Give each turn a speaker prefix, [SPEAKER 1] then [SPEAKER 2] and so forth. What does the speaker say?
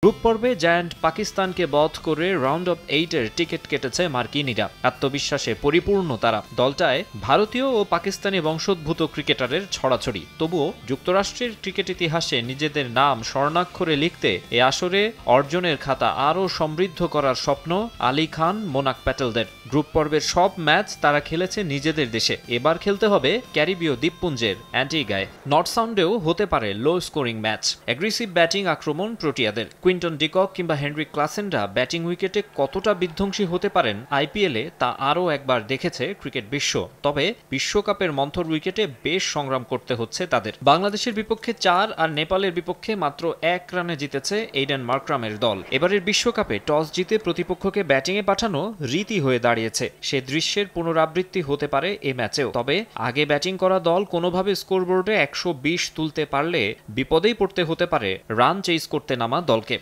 [SPEAKER 1] Group পর্বে giant পাকিস্তানকে বধ করে রাউন্ড অফ 8-এর টিকিট কেটেছে মার্কিনীরা। আত্মবিশ্বাসে পরিপূর্ণ তারা। দলটায় ভারতীয় ও পাকিস্তানি বংশোদ্ভূত ক্রিকেটারের ছড়াছড়ি। তবুও যুক্তরাষ্ট্রের ক্রিকেট ইতিহাসে নিজেদের নাম স্বর্ণাক্ষরে লিখতে এ আসরে অর্জনের খাতা আরও সমৃদ্ধ করার স্বপ্ন আলী খান মোনাক প্যাটেলদের। গ্রুপ পর্বের সব ম্যাচ তারা খেলেছে নিজেদের দেশে। এবার খেলতে হবে ক্যারিবীয় দ্বীপপুঞ্জের অ্যান্টিগায়। নর্থ সাউন্ডেও হতে পারে low scoring match. Aggressive batting আক্রমণ প্রোটিয়াদের। কুইন্টন ডিকক কিংবা হেনরিক ক্লাসেনরা ব্যাটিং উইকেটে কতটা বিধ্বংসী হতে পারেন আইপিএলে তা আরও একবার দেখেছে ক্রিকেট বিশ্ব। তবে বিশ্বকাপের মন্থর উইকেটে বেশ সংগ্রাম করতে হচ্ছে তাদের। বাংলাদেশের বিপক্ষে 4 আর নেপালের বিপক্ষে মাত্র 1 রানে জিতেছে এইডেন মার্ক্রামের দল। এবারের বিশ্বকাপে টস জিতে প্রতিপক্ষকে ব্যাটিংয়ে পাঠানো রীতি হয়ে দাঁড়িয়েছে। সে দৃশ্যের পুনরাবৃত্তি হতে পারে এ ম্যাচেও। তবে আগে ব্যাটিং করা দল কোনোভাবে স্কোরবোর্ডে 120 তুলতে পারলে বিপদেই পড়তে হতে পারে রান চেইস করতে নামা দলকে।